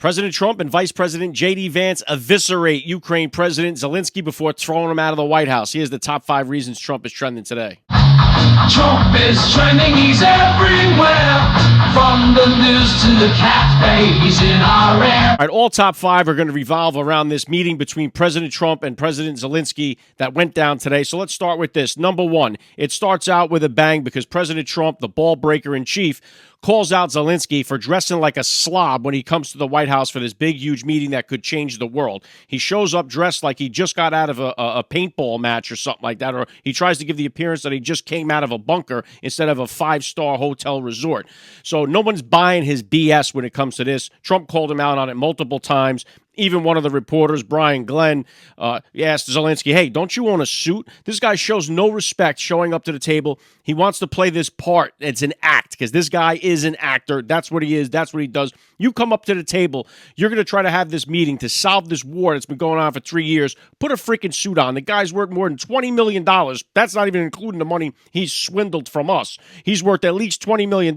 President Trump and Vice President J.D. Vance eviscerate Ukraine President Zelensky before throwing him out of the White House. Here's the top 5 reasons Trump is trending today. Trump is trending, he's everywhere. From the news to the cat, he's in our air. All right, all top 5 are going to revolve around this meeting between President Trump and President Zelensky that went down today. So let's start with this. Number 1, it starts out with a bang because President Trump, the ball breaker in chief, calls out Zelensky for dressing like a slob when he comes to the White House for this big, huge meeting that could change the world. He shows up dressed like he just got out of a paintball match or something like that, or he tries to give the appearance that he just came out of a bunker instead of a 5-star hotel resort. So no one's buying his BS when it comes to this. Trump called him out on it multiple times. Even one of the reporters, Brian Glenn, asked Zelensky, hey, don't you own a suit? This guy shows no respect showing up to the table. He wants to play this part. It's an act because this guy is an actor. That's what he is. That's what he does. You come up to the table. You're going to try to have this meeting to solve this war that's been going on for 3 years. Put a freaking suit on. The guy's worth more than $20 million. That's not even including the money he's swindled from us. He's worth at least $20 million.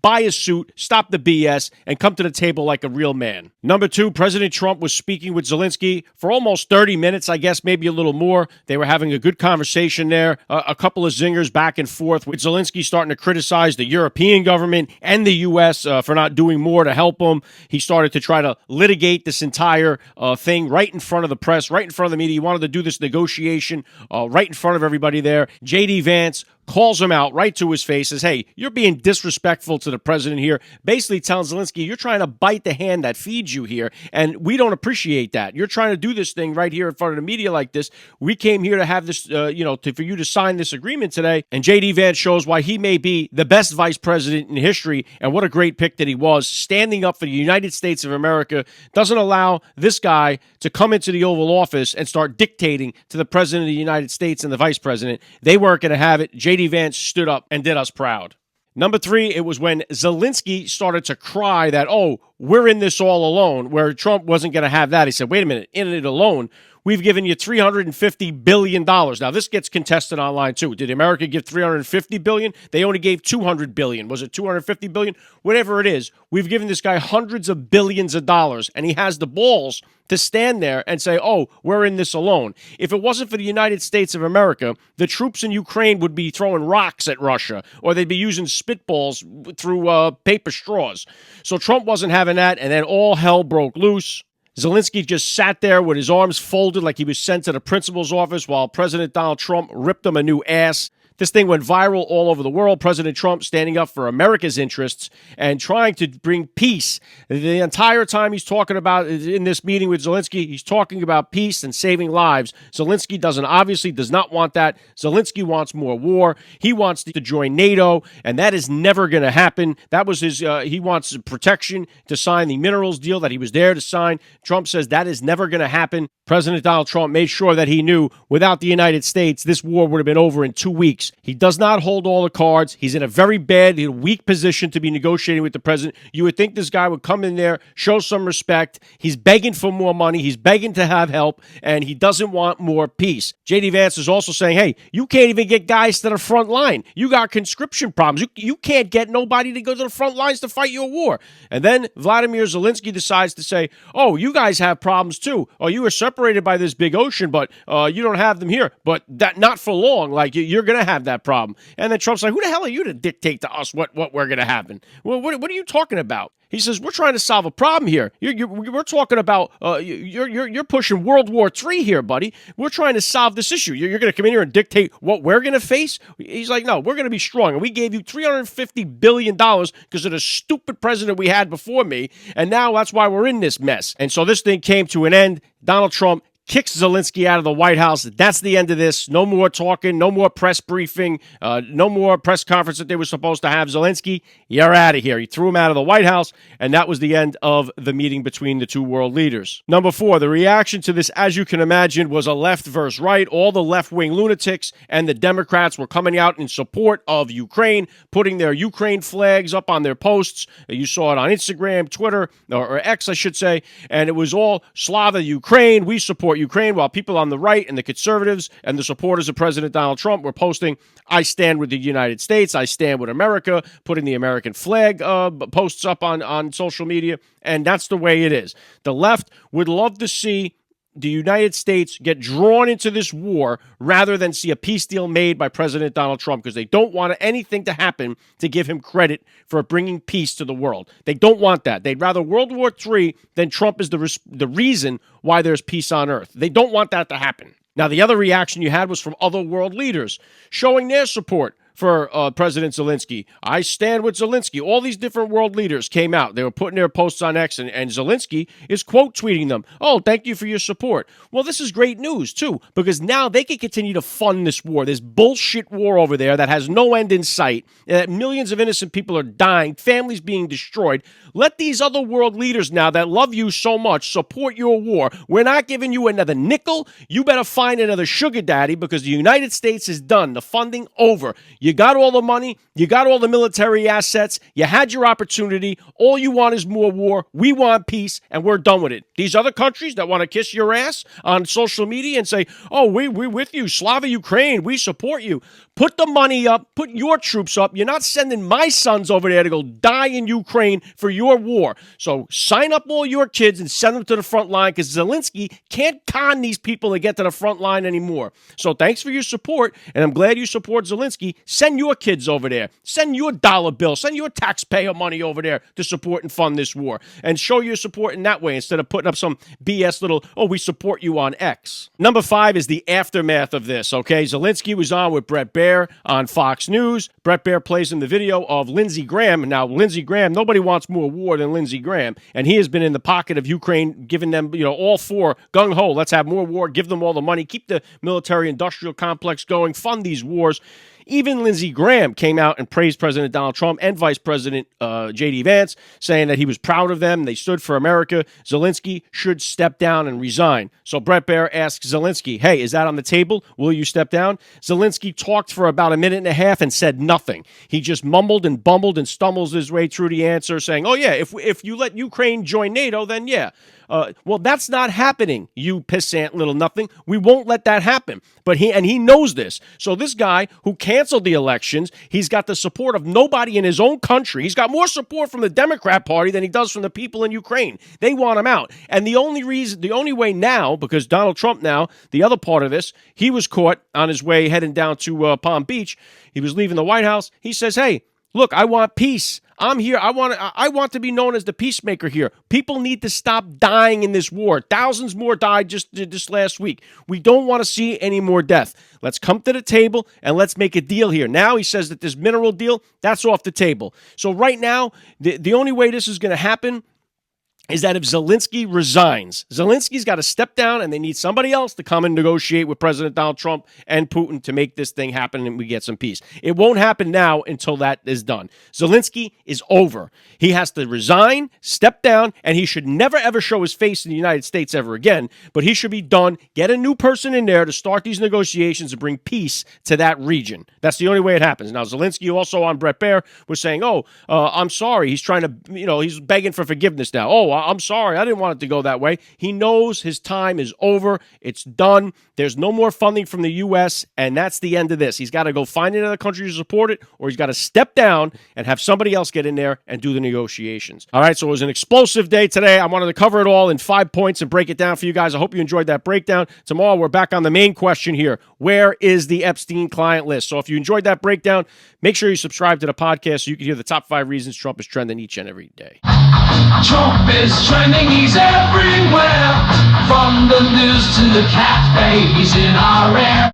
Buy a suit, stop the BS, and come to the table like a real man. Number 2, President Trump was speaking with Zelensky for almost 30 minutes, I guess, maybe a little more. They were having a good conversation there. A couple of zingers back and forth with Zelensky starting to criticize the European government and the U.S. For not doing more to help him. He started to try to litigate this entire thing right in front of the press, right in front of the media. He wanted to do this negotiation right in front of everybody there. J.D. Vance calls him out right to his face, says, hey, you're being disrespectful to the president here, basically telling Zelensky, you're trying to bite the hand that feeds you here, and we don't appreciate that. You're trying to do this thing right here in front of the media like this. We came here to have this, for you to sign this agreement today, and J.D. Vance shows why he may be the best vice president in history, and what a great pick that he was, standing up for the United States of America, doesn't allow this guy to come into the Oval Office and start dictating to the president of the United States and the vice president. They weren't going to have it. J.D. Vance stood up and did us proud. Number 3, it was when Zelensky started to cry that, oh, we're in this all alone, where Trump wasn't going to have that. He said, wait a minute, in it alone, we've given you $350 billion. Now, this gets contested online, too. Did America give $350 billion? They only gave $200 billion. Was it $250 billion? Whatever it is, we've given this guy hundreds of billions of dollars, and he has the balls to stand there and say, oh, we're in this alone. If it wasn't for the United States of America, the troops in Ukraine would be throwing rocks at Russia, or they'd be using spitballs through paper straws. So Trump wasn't having that, and then all hell broke loose. Zelensky just sat there with his arms folded like he was sent to the principal's office while President Donald Trump ripped him a new ass. This thing went viral all over the world. President Trump standing up for America's interests and trying to bring peace. The entire time he's talking about, in this meeting with Zelensky, he's talking about peace and saving lives. Zelensky obviously does not want that. Zelensky wants more war. He wants to join NATO, and that is never going to happen. That was his, he wants protection to sign the minerals deal that he was there to sign. Trump says that is never going to happen. President Donald Trump made sure that he knew without the United States, this war would have been over in 2 weeks. He does not hold all the cards. He's in a very bad, weak position to be negotiating with the president. You would think this guy would come in there, show some respect. He's begging for more money. He's begging to have help, and he doesn't want more peace. J.D. Vance is also saying, hey, you can't even get guys to the front line. You got conscription problems. You can't get nobody to go to the front lines to fight your war. And then Vladimir Zelensky decides to say, oh, you guys have problems too. Oh, you were separated by this big ocean, but you don't have them here. But that not for long. Like, you're going to have that problem. And then Trump's like, who the hell are you to dictate to us what we're going to happen? Well, what are you talking about? He says, we're trying to solve a problem here. We're talking about, you're pushing World War III here, buddy. We're trying to solve this issue. You're going to come in here and dictate what we're going to face? He's like, no, we're going to be strong. And we gave you $350 billion because of the stupid president we had before me. And now that's why we're in this mess. And so this thing came to an end. Donald Trump kicks Zelensky out of the White House. That's the end of this. No more talking, no more press briefing, no more press conference that they were supposed to have. Zelensky, you're out of here. He threw him out of the White House, and that was the end of the meeting between the two world leaders. Number 4, the reaction to this, as you can imagine, was a left versus right. All the left-wing lunatics and the Democrats were coming out in support of Ukraine, putting their Ukraine flags up on their posts. You saw it on Instagram, Twitter, or X, I should say, and it was all Slava Ukraine. We support Ukraine, while people on the right and the conservatives and the supporters of President Donald Trump were posting, I stand with the United States, I stand with America, putting the American flag posts up on social media, and that's the way it is. The left would love to see the United States get drawn into this war rather than see a peace deal made by President Donald Trump, because they don't want anything to happen to give him credit for bringing peace to the world. They don't want that. They'd rather World War III than Trump is the reason why there's peace on earth. They don't want that to happen. Now, the other reaction you had was from other world leaders showing their support for President Zelensky. I stand with Zelensky. All these different world leaders came out. They were putting their posts on X, and Zelensky is quote tweeting them. Oh, thank you for your support. Well, this is great news, too, because now they can continue to fund this war, this bullshit war over there that has no end in sight, that millions of innocent people are dying, families being destroyed. Let these other world leaders now that love you so much support your war. We're not giving you another nickel. You better find another sugar daddy, because the United States is done. The funding over. You got all the money. You got all the military assets. You had your opportunity. All you want is more war. We want peace, and we're done with it. These other countries that want to kiss your ass on social media and say, oh, we're with you, Slava Ukraine, we support you. Put the money up. Put your troops up. You're not sending my sons over there to go die in Ukraine for your war. So sign up all your kids and send them to the front line, because Zelensky can't con these people to get to the front line anymore. So thanks for your support, and I'm glad you support Zelensky. Send your kids over there. Send your dollar bill. Send your taxpayer money over there to support and fund this war, and show your support in that way instead of putting up some BS little, oh, we support you on X. Number 5 is the aftermath of this, okay? Zelensky was on with Bret Baier on Fox News. Bret Baier plays him the video of Lindsey Graham. Now, Lindsey Graham, nobody wants more war than Lindsey Graham, and he has been in the pocket of Ukraine, giving them, all four, gung-ho, let's have more war, give them all the money, keep the military-industrial complex going, fund these wars. Even Lindsey Graham came out and praised President Donald Trump and Vice President J.D. Vance, saying that he was proud of them. They stood for America. Zelensky should step down and resign. So Bret Baier asked Zelensky, hey, is that on the table? Will you step down? Zelensky talked for about a minute and a half and said nothing. He just mumbled and bumbled and stumbles his way through the answer, saying, oh, yeah, if you let Ukraine join NATO, then yeah. Well, that's not happening, you pissant little nothing. We won't let that happen. But he knows this. So this guy who canceled the elections, he's got the support of nobody in his own country. He's got more support from the Democrat Party than he does from the people in Ukraine. They want him out. And the only way now, because Donald Trump now, the other part of this, he was caught on his way heading down to Palm Beach. He was leaving the White House. He says, hey, look, I want peace. I'm here. I want to be known as the peacemaker here. People need to stop dying in this war. Thousands more died just this last week. We don't want to see any more death. Let's come to the table and let's make a deal here. Now he says that this mineral deal, that's off the table. So right now, the only way this is going to happen is that if Zelensky resigns, Zelensky's got to step down, and they need somebody else to come and negotiate with President Donald Trump and Putin to make this thing happen and we get some peace. It won't happen now until that is done. Zelensky is over. He has to resign, step down, and he should never, ever show his face in the United States ever again, but he should be done. Get a new person in there to start these negotiations and bring peace to that region. That's the only way it happens. Now, Zelensky also on Bret Baier was saying, I'm sorry. He's trying to, he's begging for forgiveness now. I'm sorry. I didn't want it to go that way. He knows his time is over. It's done. There's no more funding from the U.S., and that's the end of this. He's got to go find another country to support it, or he's got to step down and have somebody else get in there and do the negotiations. All right, so it was an explosive day today. I wanted to cover it all in 5 points and break it down for you guys. I hope you enjoyed that breakdown. Tomorrow, we're back on the main question here. Where is the Epstein client list? So if you enjoyed that breakdown, make sure you subscribe to the podcast so you can hear the top 5 reasons Trump is trending each and every day. Trump is trending, he's everywhere. From the news to the cat babies in our air.